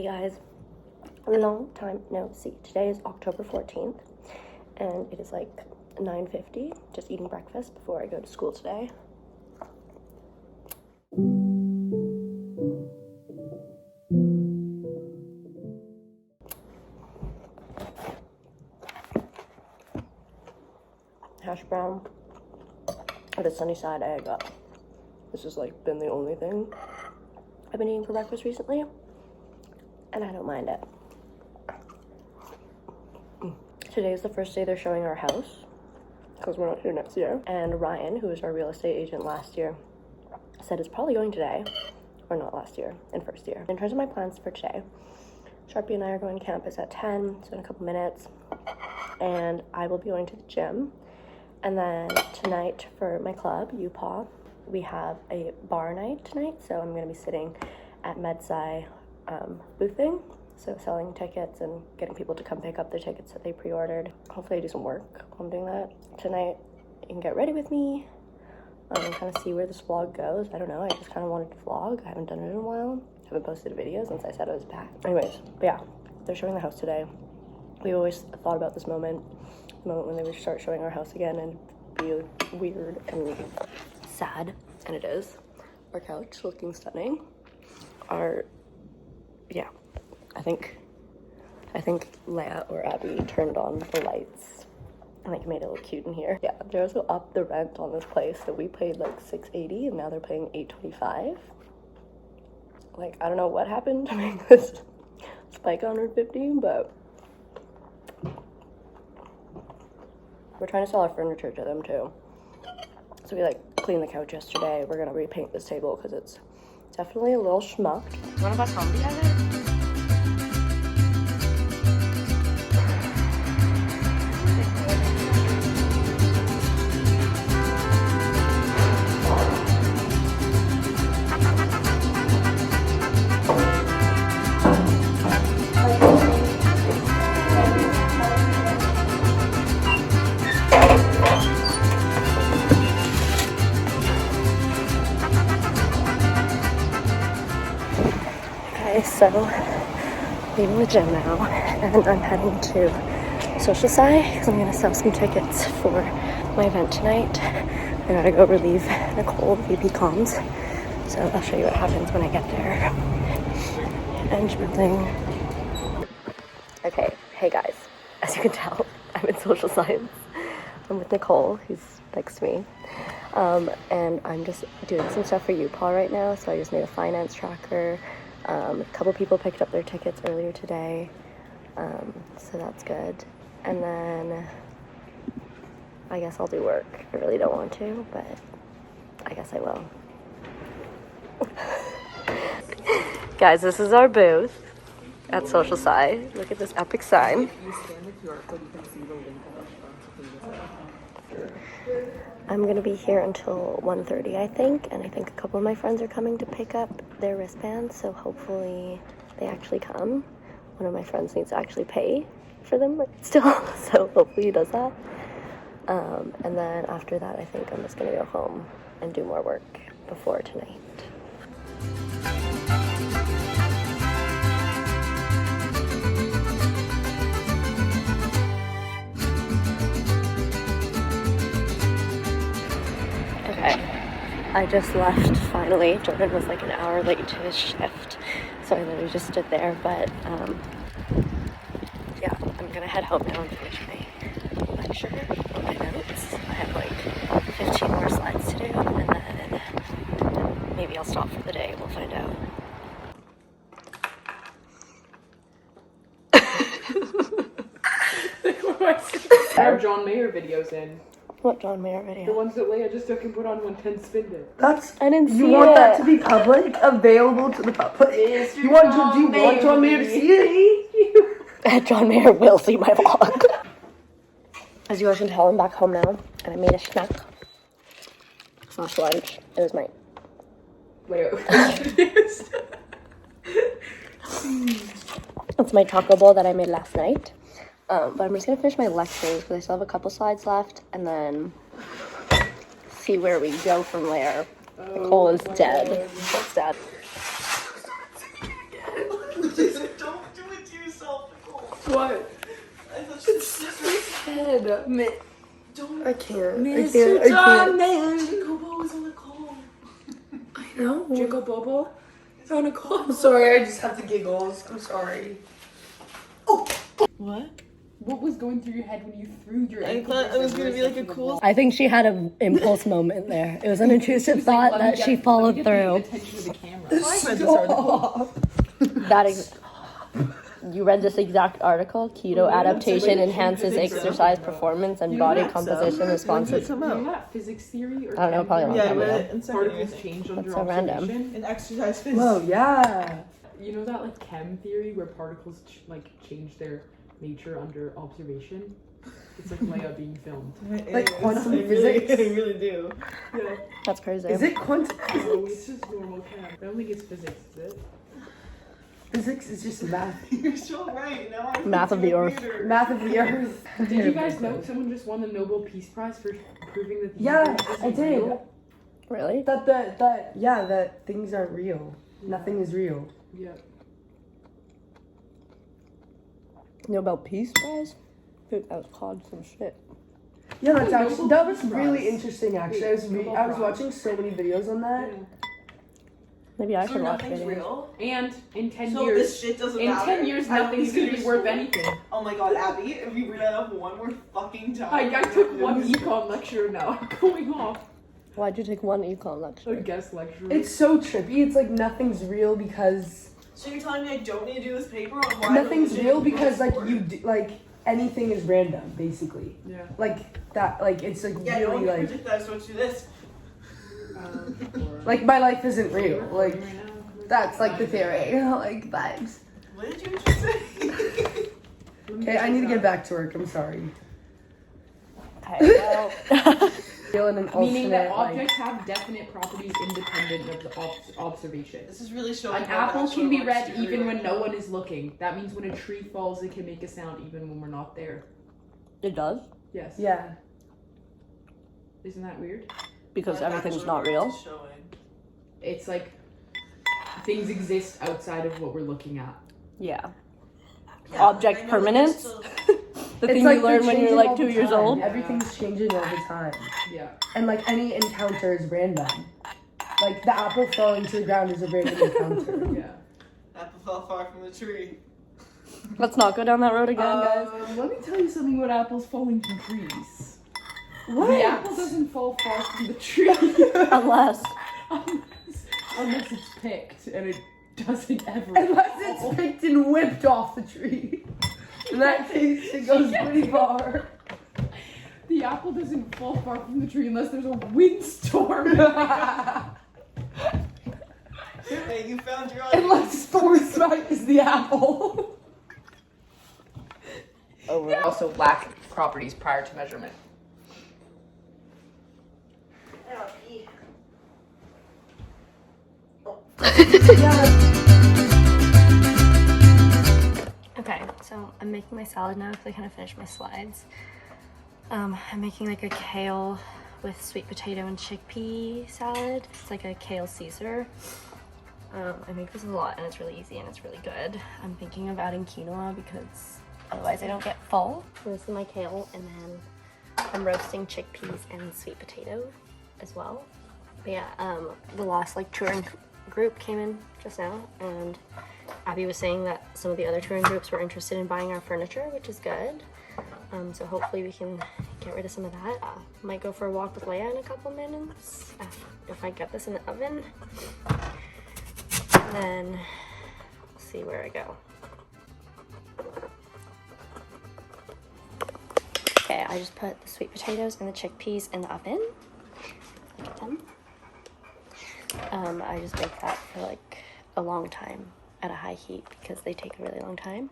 Hey guys, long time no see. Today is October 14th and it is like 9:50. Just eating breakfast before I go to school today. Hash brown with a sunny side egg up. This has like been the only thing I've been eating for breakfast recently, and I don't mind it. Today is the first day they're showing our house because we're not here next year. And Ryan, who was our real estate agent last year, said it's probably going today, or not last year, in first year. In terms of my plans for today, Sharpie and I are going to campus at 10, so in a couple minutes, and I will be going to the gym. And then tonight for my club, UPaw, we have a bar night tonight, so I'm going to be sitting at MedSci boothing, so selling tickets and getting people to come pick up the tickets that they pre-ordered. Hopefully I do some work while I'm doing that. Tonight, you can get ready with me and kind of see where this vlog goes. I don't know, I just kind of wanted to vlog. I haven't done it in a while. I haven't posted a video since I said I was back. Anyways, but yeah, they're showing the house today. We always thought about this moment, the moment when they would start showing our house again and be weird and sad, and it is. Our couch looking stunning. I think Leia or Abby turned on the lights and like made it look cute in here. Yeah, they also upped the rent on this place, so we paid like $680 and now they're paying $825. Like, I don't know what happened to make this spike on Route 50, but we're trying to sell our furniture to them too. So we like cleaned the couch yesterday. We're gonna repaint this table because it's definitely a little schmucked. You wanna bus home together? So, leaving the gym now, and I'm heading to Social Sci because I'm going to sell some tickets for my event tonight. I gotta go relieve Nicole, VP Comms, so I'll show you what happens when I get there. And building. Okay, hey guys, as you can tell, I'm in social science. I'm with Nicole, who's next to me, and I'm just doing some stuff for UPaw right now, so I just made a finance tracker. A couple people picked up their tickets earlier today, so that's good. And then I guess I'll do work. I really don't want to, but I guess I will. Guys, this is our booth at Social Sci. Look at this epic sign. If you scan the QR code, you can see the link I'm gonna be here until 1:30, I think, and I think a couple of my friends are coming to pick up their wristbands, so hopefully they actually come. One of my friends needs to actually pay for them still, so hopefully he does that. And then after that, I think I'm just gonna go home and do more work before tonight. I just left finally. Jordan was like an hour late to his shift, so I literally just stood there, but yeah, I'm gonna head home now and finish my lecture on my notes. I have like 15 more slides to do, and then maybe I'll stop for the day. We'll find out. I have John Mayer videos in. What John Mayer video? The ones that Leia just took and put on when 10 spinned it. I didn't see it. You want that to be public? Available to the public? Do you want John Mayer to see it? John Mayer will see my vlog. As you guys can tell, I'm back home now, and I made a snack. / lunch. It was mine. Wait. It's my taco bowl that I made last night. But I'm just gonna finish my lectures because I still have a couple slides left, and then see where we go from there. Nicole is dead. That's dead. What? I thought she was Head. Don't. I can't. Mr. I can't. John Jacobo is on a call. I know. Jiggle Bobo is on a call. I'm sorry, I just have the giggles. I'm sorry. Oh! What? What was going through your head when you threw your I ankle thought it was bracelet gonna be like a into the cool. wall? I think she had an impulse moment there. It was an intrusive She's like, thought "Let me that get- she let me followed get through. The attention of the camera. I read this article. That is. You read this exact article? Keto adaptation enhances exercise performance and You know body that composition When did it responses. come You know out? that physics theory or I don't know, probably chem a long Yeah, I time read ago. it in second year. particles change under That's so random. observation? In exercise physics. Whoa, yeah. You know that like chem theory where particles change their nature under observation? It's like Leia being filmed. Like quantum I physics? really do. Yeah. That's crazy. Is it quantum No, physics? it's just normal chem. I don't think it's physics, is it? Physics is just math. You're so right. Now I Math of the earth. Math of the earth. Did you guys know someone just won the Nobel Peace Prize for proving that the Yeah, universe isn't I did. real? Really? That things aren't real. Nothing is real. Yeah. Nobel Peace Prize? Dude, that was called some shit. Yeah, that's Oh, actually Nobel that was Peace really Prize. interesting. Actually, Wait, Nobel I was Prize. watching so many videos on that. Maybe I So should watch nothing's videos. real. And in 10 So years, this shit doesn't in matter. 10 years, I don't nothing's need gonna to be go worth school. anything. Oh my god, Abby, if we read out one more fucking time. I took one econ lecture now. I'm going off. Why'd you take one econ A lecture? guest lecture. It's so trippy. It's like nothing's real because So you're telling me I don't need to do this paper on why nothing's religion real is because like important? you do, like anything is random basically. Yeah. Like that. Like it's like Yeah, no one really can like predict that, so let's do this. like my life isn't real. Like Right now. that's like the theory. Like vibes. What did you just say? Okay, I need to get back to work. I'm sorry. Okay, well. Feeling an Meaning that alternate, objects have definite properties independent of the observation. This is really showing. An how apple much can be I'm read stupid even right when no now. one is looking. That means when a tree falls, it can make a sound even when we're not there. It does? Yes. Yeah. Isn't that weird? Because That everything's actually not real. is showing. It's like things exist outside of what we're looking at. Yeah. Yeah, Object I know that permanence? there's still- The It's thing like you learn they're when you're changing like all 2 the years time. old. Everything's changing all the time. Yeah. And like any encounter is random. Like the apple falling to the ground is a random encounter. Yeah. Apple fell far from the tree. Let's not go down that road again, guys. Let me tell you something about apples falling from trees. What? The apple doesn't fall far from the tree Unless. unless it's picked, and it doesn't ever. Unless fall. it's picked and whipped off the tree. In that case, it goes pretty far. The apple doesn't fall far from the tree unless there's a windstorm. Hey, you found your Unless Thor's right is the apple. Also lack properties prior to measurement. Okay, so I'm making my salad now because I kind of finished my slides. I'm making like a kale with sweet potato and chickpea salad. It's like a kale Caesar. I make this a lot and it's really easy and it's really good. I'm thinking of adding quinoa because otherwise I don't get full. So this is my kale, and then I'm roasting chickpeas and sweet potato as well. But yeah, the last like touring group came in just now, and Abby was saying that some of the other touring groups were interested in buying our furniture, which is good. So hopefully we can get rid of some of that. Might go for a walk with Leia in a couple minutes if I get this in the oven. And then we'll see where I go. Okay, I just put the sweet potatoes and the chickpeas in the oven. Look at them. I just bake that for like a long time at a high heat because they take a really long time.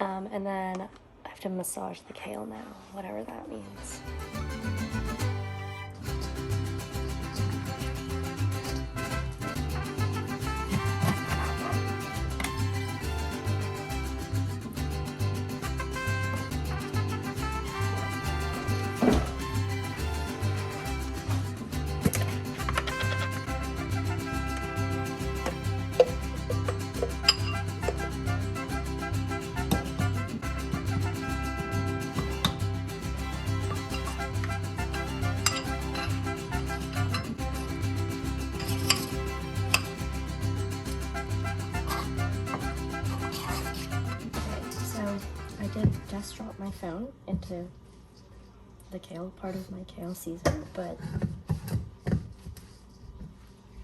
And then I have to massage the kale now, whatever that means. did just drop my phone into the kale part of my kale season, but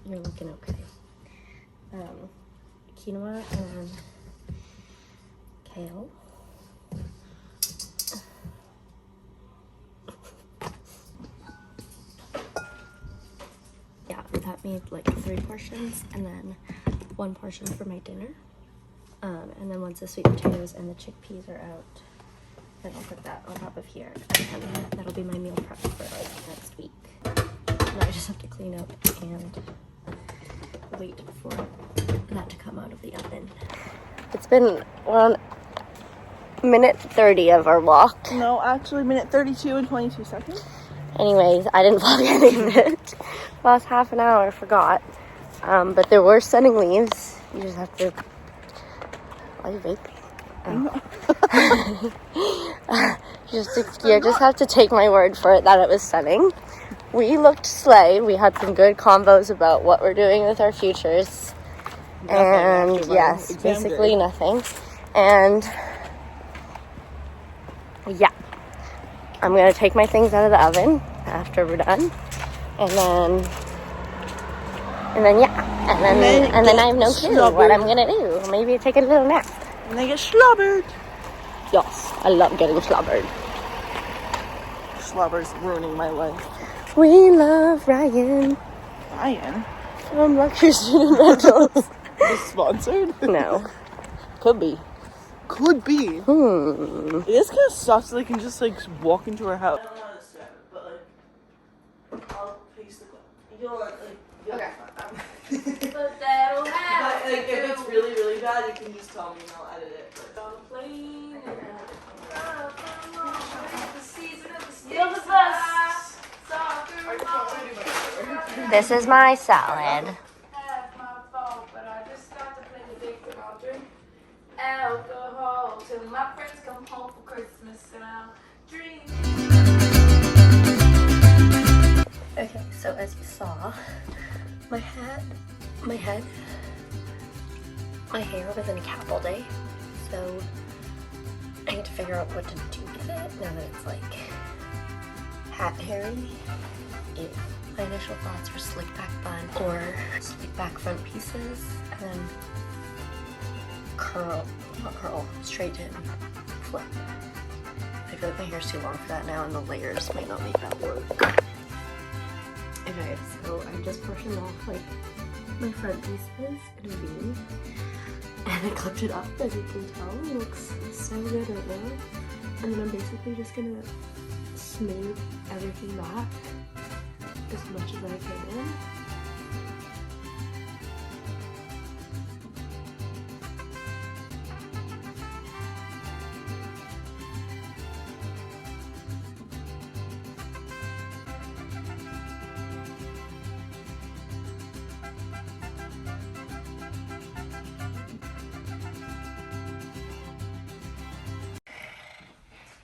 you're looking okay. Quinoa and kale. Yeah, that made like 3 portions, and then 1 portion for my dinner. And then once the sweet potatoes and the chickpeas are out, then I'll put that on top of here, and then that'll be my meal prep for like next week. Now I just have to clean up and wait for that to come out of the oven. It's been around minute 30 of our walk. No, actually, minute 32 and 22 seconds. Anyways, I didn't vlog any of it. Last half an hour, I forgot. But there were stunning leaves. You just have to... Why are you vaping? Oh. You just have to take my word for it that it was stunning. We looked slay. We had some good combos about what we're doing with our futures. And yes, basically nothing. And yeah, I'm gonna take my things out of the oven after we're done, and then I have no clue what I'm gonna do. Maybe take a little nap. And they get slobbered. Yes, I love getting slobbered. Slobber's ruining my life. We love Ryan. Ryan? From Luxury Student Rentals. Is this sponsored? No. Could be. Could be. It is kind of sucks that they can just like walk into our house. I don't know how to describe it, but like, I'll face the you'll like, okay. But that'll happen. Like, if it's really, really bad, you can just tell me and I'll edit it. But On a plane. This is my salad. Alcohol till my friends come home for Christmas and I'll drink. Okay, so as you saw, my hair was in a cap all day, so I need to figure out what to do with it now that it's like hat hairy. My initial thoughts were slick back bun or slick back front pieces and then straighten, flip. I feel like my hair's too long for that now and the layers might not make that work. Okay, so I just portioned off like my front pieces in a V and I clipped it up, as you can tell. It looks so good right now. And then I'm basically just gonna smooth everything back as much as I can.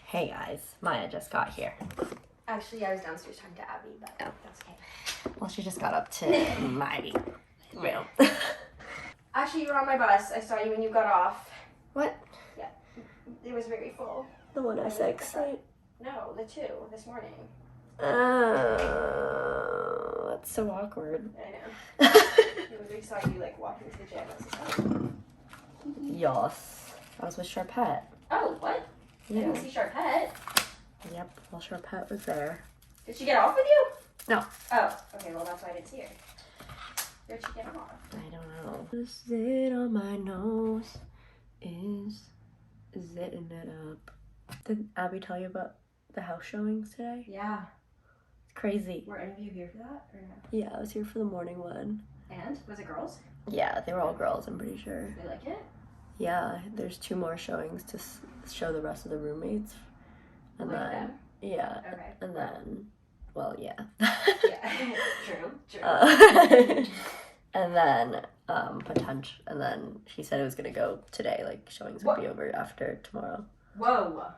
Hey guys, Maya just got here. Actually, I was downstairs talking to Abby, but that's okay. Well, she just got up to my room. Actually, you were on my bus. I saw you when you got off. What? Yeah, it was very full. The 106, right? No, the 2 this morning. Oh, that's so awkward. I know. We saw you like walking to the gym. I was like, oh. Yes. I was with Sharpette. Oh, what? I Yeah. didn't see Sharpette. Yep, well, Sharpette was there. Did she get off with you? No. Oh, okay. Well, that's why I didn't see her. Where'd she get off? I don't know. The zit on my nose is zitting it up. Did Abby tell you about the house showings today? Yeah. It's crazy. Were any of you here for that or no? Yeah, I was here for the morning one. And was it girls? Yeah, they were all girls, I'm pretty sure. They like it? Yeah, there's 2 more showings to show the rest of the roommates. And Like then, them? yeah. Okay. And then, well, yeah. Yeah. True. And then, potential. And then she said it was gonna go today. Like showings would be over after tomorrow. Whoa.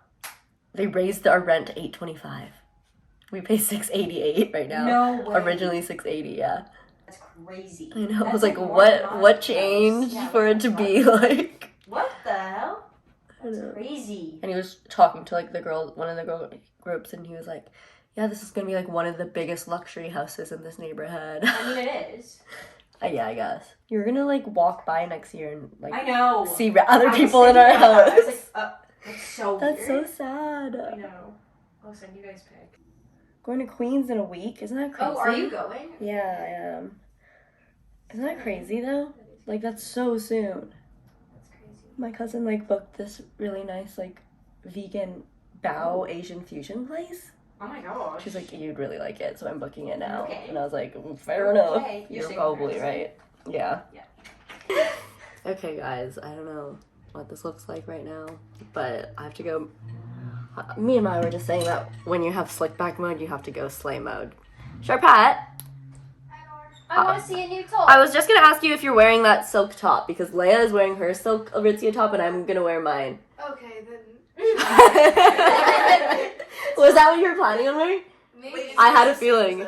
They raised our rent to $825. We pay $688 right now. No way. Originally $680, yeah. That's crazy. I know. I was That's like, more than what ours. changed Yeah, for it to be like? What the hell? I I know. Crazy. And he was talking to like the girl, one of the girl groups, and he was like, "Yeah, this is gonna be like one of the biggest luxury houses in this neighborhood." I mean, it is. Yeah, I guess. You're gonna like walk by next year and like I know. see other I was people in our thinking about that. house. I was like, that's so That's so weird. sad. I know. I'll send you guys pic. Going to Queens in a week, isn't that crazy? Oh, are you going? Yeah, I am. Isn't that crazy though? Like that's so soon. That's crazy. My cousin like booked this really nice like vegan bao Asian fusion place. Oh my gosh. She's like, you'd really like it, so I'm booking it now. Okay. And I was like, fair enough. Okay. You're You're probably safe, right. Yeah. Yeah. Okay, guys, I don't know what this looks like right now, but I have to go. Me and Maya were just saying that when you have slick back mode, you have to go sleigh mode. Sure, Pat? I want to see a new top. I was just gonna ask you if you're wearing that silk top, because Leia is wearing her silk Aritzia top, and I'm gonna wear mine. Okay, then. Was that what you were planning on wearing? Maybe. I had a feeling. No,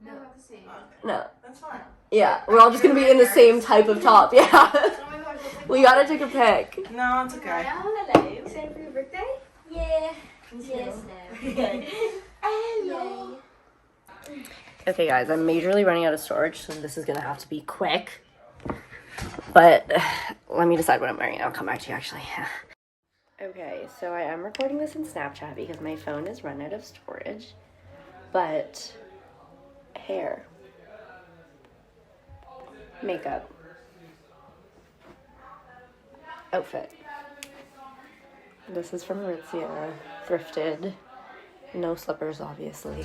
not the same. No. That's fine. Yeah, we're all just gonna be in the same type of top, yeah. Oh my gosh, what's like We gotta take a pic. No, it's okay. hello. Excited for your birthday? Yeah. Yes, no. Hello. Okay, guys, I'm majorly running out of storage, so this is gonna have to be quick. But let me decide what I'm wearing. I'll come back to you, actually. Okay, so I am recording this in Snapchat because my phone is run out of storage. But hair, makeup, outfit. This is from Aritzia, thrifted. No slippers, obviously.